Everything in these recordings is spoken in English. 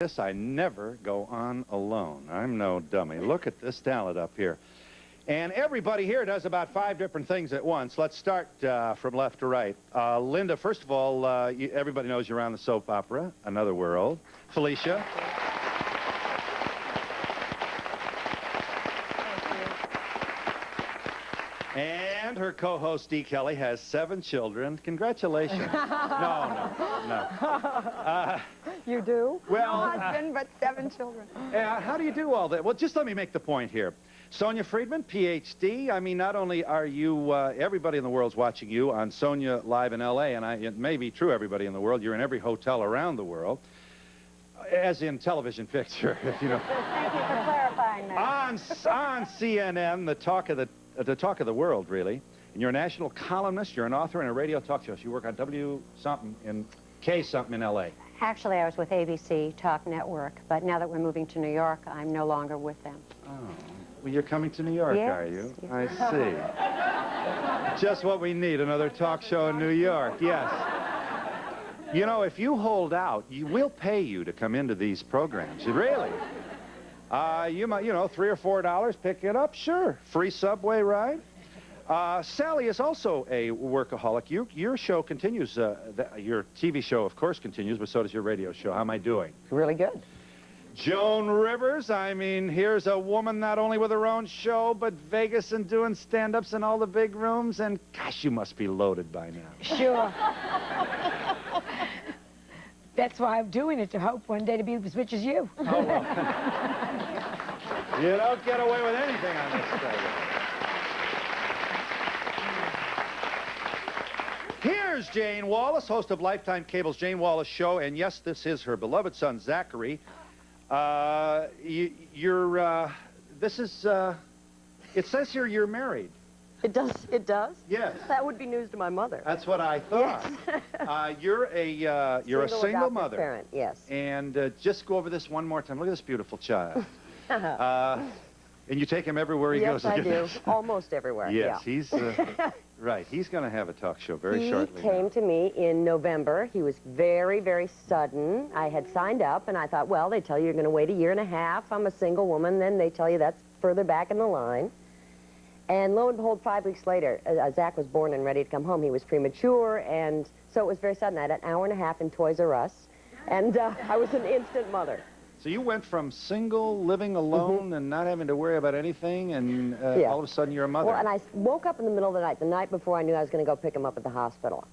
this, I never go on alone. I'm no dummy. Look at this talent up here. And everybody here does about 5 different things at once. Let's start from left to right. Linda, first of all, everybody knows you're on the soap opera, Another World. Felicia. And her co-host, Dee Kelly, has 7 children. Congratulations. No. You do? Well, no husband, but 7 children. How do you do all that? Well, just let me make the point here. Sonya Friedman, Ph.D. I mean, not only are you, everybody in the world's watching you on Sonya Live in L.A., and it may be true, everybody in the world, you're in every hotel around the world, as in television picture, you know. Thank you for clarifying that. On CNN, the talk of the world, really. And you're a national columnist, you're an author, and a radio talk show. So you work on W something in K something in L.A. Actually, I was with ABC Talk Network, but now that we're moving to New York, I'm no longer with them. Oh. Well, you're coming to New York, yes, are you? Yes. I see. Just what we need, another talk show in New York, yes. You know, if you hold out, we'll pay you to come into these programs. Really. You might, you know, $3 or $4, pick it up, sure. Free subway ride. Sally is also a workaholic. Your show continues, your TV show, of course, continues, but so does your radio show. How am I doing? Really good. Joan Rivers, I mean, here's a woman not only with her own show, but Vegas and doing stand-ups in all the big rooms, and gosh, you must be loaded by now. Sure. That's why I'm doing it, to hope one day to be as rich as you. Oh, well. You don't get away with anything on this stage. Here's Jane Wallce, host of Lifetime Cable's Jane Wallce Show, and yes, this is her beloved son, Zachary. It says here you're married. It does? It does? Yes. That would be news to my mother. That's what I thought. Yes. You're a single mother. Parent, yes. And just go over this one more time. Look at this beautiful child. And you take him everywhere he goes. Yes, I do. Almost everywhere. Yes, yeah. he's right. He's going to have a talk show very shortly. He came to me in November. He was very, very sudden. I had signed up, and I thought, well, they tell you you're going to wait a year and a half. I'm a single woman. Then they tell you that's further back in the line. And lo and behold, 5 weeks later, Zach was born and ready to come home. He was premature, and so it was very sudden. I had an hour and a half in Toys R Us, and I was an instant mother. So you went from single, living alone, and not having to worry about anything, and all of a sudden you're a mother. Well, and I woke up in the middle of the night before I knew I was going to go pick him up at the hospital.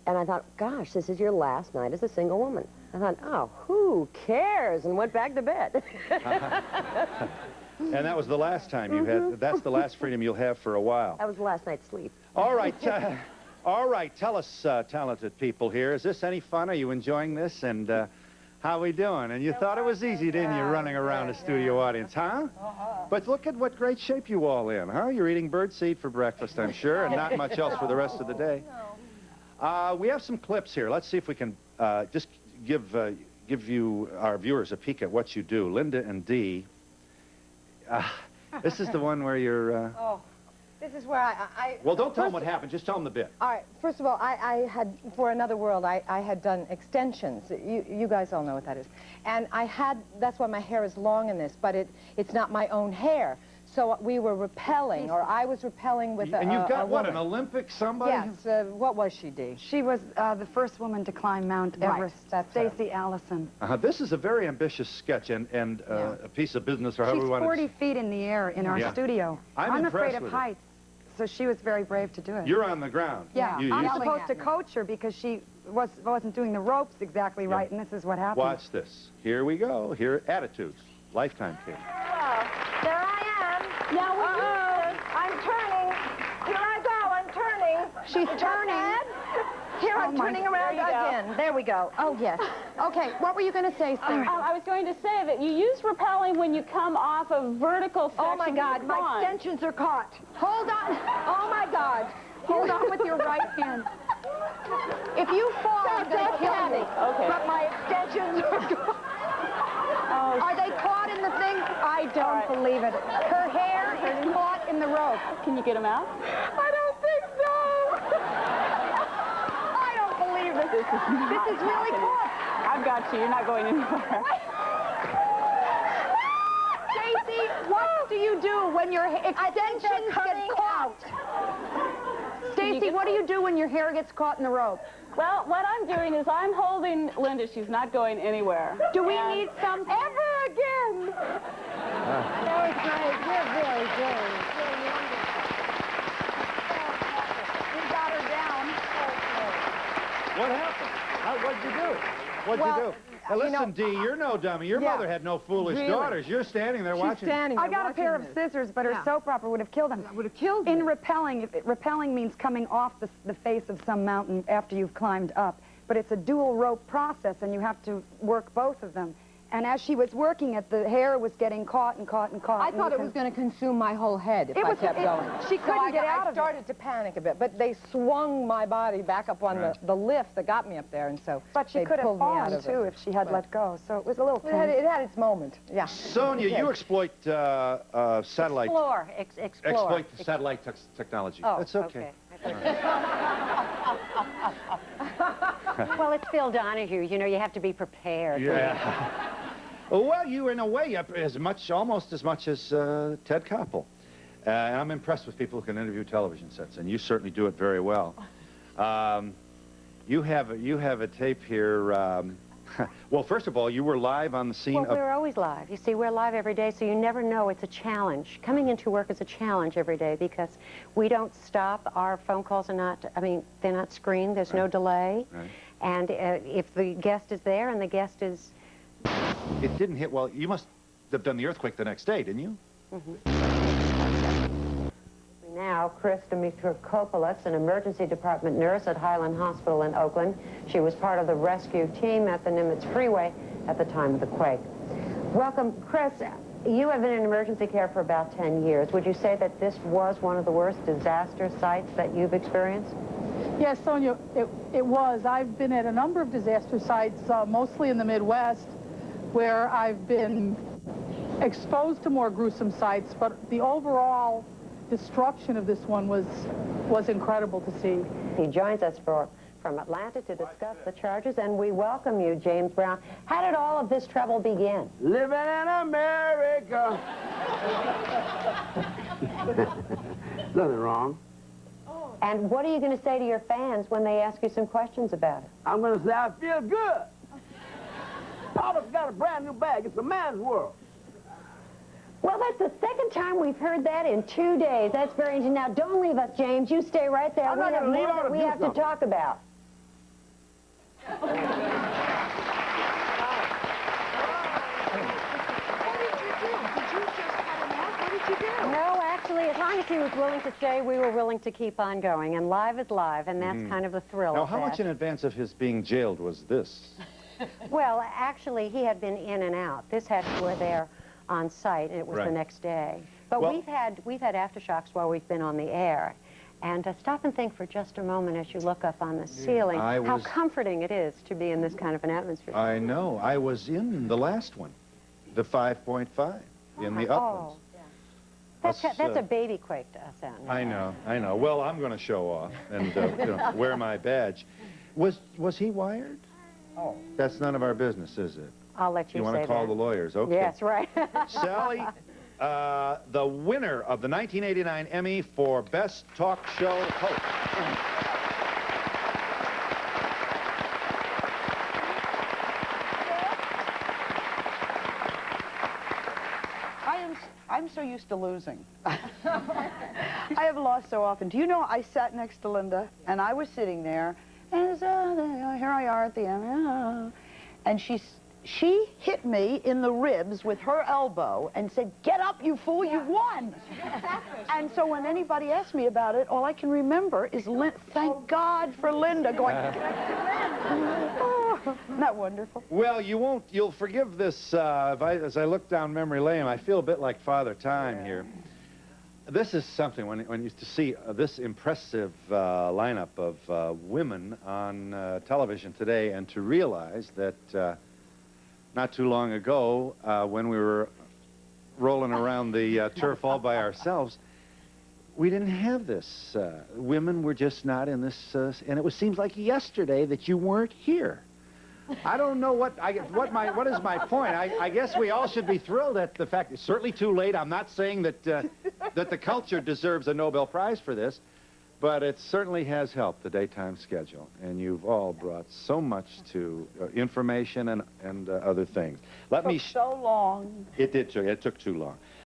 And I thought, gosh, this is your last night as a single woman. I thought, oh, who cares? And went back to bed. And that was the last time you had, that's the last freedom you'll have for a while. That was the last night's sleep. All right, tell us, talented people here, is this any fun? Are you enjoying this? And how we doing? And you thought it was easy, didn't you, running around a studio audience, huh? But look at what great shape you all in, huh? You're eating birdseed for breakfast, I'm sure, and not much else for the rest of the day. We have some clips here. Let's see if we can just give you, our viewers, a peek at what you do. Linda and Dee. This is the one where you're... Oh, this is where I... Well, don't tell them what happened. Just tell them the bit. All right. First of all, I had, for Another World, I had done extensions. You guys all know what that is. And I had... That's why my hair is long in this, but it's not my own hair. So we were rappelling, or I was rappelling with And you've got, what, woman. an Olympic somebody? Yes. What was she, Dee? She was the first woman to climb Mount Everest, That's her. Stacey Allison. This is a very ambitious sketch and a piece of business, or however She's we want 40 feet in the air in our studio. I'm afraid impressed of with heights, so she was very brave to do it. You're on the ground. Yeah, You I'm used to- supposed to coach her because she wasn't doing the ropes exactly right, and this is what happened. Watch this. Here we go. Here, attitudes. Lifetime Cable. There I am. Now I'm turning. Here I go. I'm turning. She's turning. Here I'm turning around again. There we go. Oh, yes. Okay, what were you going to say, Sue? I was going to say that you use rappelling when you come off a vertical section. Oh, my God. My extensions are caught. Hold on. Oh, my God. Hold on with your right hand. If you fall, I'm going to kill you. Okay. But my extensions are caught. Are they caught in the thing? I don't believe it. Her hair is caught in the rope. Can you get them out? I don't think so. I don't believe it. This is really caught. I've got you. You're not going anywhere. Jessy, what do you do when your extensions get caught? Stacey, what do you do when your hair gets caught in the rope? Well, what I'm doing is I'm holding Linda. She's not going anywhere. Do we need some ever again? Very great. You're very great. We got her down. What happened? What'd you do? What'd you do? Now, listen, Dee, you're no dummy. Your mother had no foolish daughters. You're standing there watching. I got a pair of scissors, but her soap opera would have killed him. Would have killed him. In rappelling, rappelling means coming off the face of some mountain after you've climbed up. But it's a dual rope process, and you have to work both of them. And as she was working it, the hair was getting caught and caught and caught. I thought it was going to consume my whole head if I kept going. She couldn't get out of it. I started to panic a bit, but they swung my body back up on the lift that got me up there, and so But she could have fallen, too, if she had let go. So it was a little tense. It had its moment, yeah. Sonya, you exploit satellite. Explore. Exploit satellite technology. Oh, That's okay. Well, it's Phil Donahue. You know, you have to be prepared. Yeah. Well, you, in a way, almost as much as Ted Koppel. And I'm impressed with people who can interview television sets, and you certainly do it very well. You have a tape here. Well, first of all, you were live on the scene. Well, we're always live. You see, we're live every day, so you never know. It's a challenge. Coming into work is a challenge every day because we don't stop. Our phone calls are not, they're not screened. There's no delay. Right. And if the guest is there and the guest is... It didn't hit, well, you must have done the earthquake the next day, didn't you? Now, Chris Dimitrokopoulos, an emergency department nurse at Highland Hospital in Oakland. She was part of the rescue team at the Nimitz Freeway at the time of the quake. Welcome, Chris. You have been in emergency care for about 10 years. Would you say that this was one of the worst disaster sites that you've experienced? Yes, Sonia, it was. I've been at a number of disaster sites, mostly in the Midwest, where I've been exposed to more gruesome sites, but the overall destruction of this one was incredible to see. He joins us from Atlanta to discuss the charges, and we welcome you, James Brown. How did all of this trouble begin? Living in America. Nothing wrong. And what are you going to say to your fans when they ask you some questions about it? I'm going to say I feel good. Papa's got a brand new bag. It's a man's world. Well, that's the second time we've heard that in 2 days. That's very interesting. Now, don't leave us, James. You stay right there. I'm not We have gonna leave. more I that we wanna have do to talk about. No, actually, as long as he was willing to stay, we were willing to keep on going. And live is live, and that's kind of the thrill Now, of how that. much in advance of his being jailed was this? Well, actually, he had been in and out. This had were there on site, and it was the next day. But Well, we've had aftershocks while we've been on the air. And stop and think for just a moment as you look up on the ceiling how comforting it is to be in this kind of an atmosphere. I know. I was in the last one, the 5.5, in the uplands. That's a baby quake to us out now. I know. Well, I'm going to show off and wear my badge. Was he wired? Oh. That's none of our business, is it? I'll let you say that. You want to call the lawyers? Okay. Yes, right. Sally, the winner of the 1989 Emmy for Best Talk Show Host. I'm so used to losing. I have lost so often. Do you know, I sat next to Linda, and I was sitting there, and here I are at the end, and she hit me in the ribs with her elbow and said, "Get up, you fool, you've won." And so when anybody asks me about it, all I can remember is, thank God for Linda going, oh, isn't that wonderful? Well, you'll forgive this, as I look down memory lane, I feel a bit like Father Time here. This is something, when you see this impressive lineup of women on television today, and to realize that not too long ago, when we were rolling around the turf all by ourselves, we didn't have this. Women were just not in this, and it seems like yesterday that you weren't here. I don't know what is my point. I guess we all should be thrilled at the fact it's certainly too late. I'm not saying that that the culture deserves a Nobel Prize for this, but it certainly has helped the daytime schedule, and you've all brought so much to information and other things. It took so long. It did. It took too long.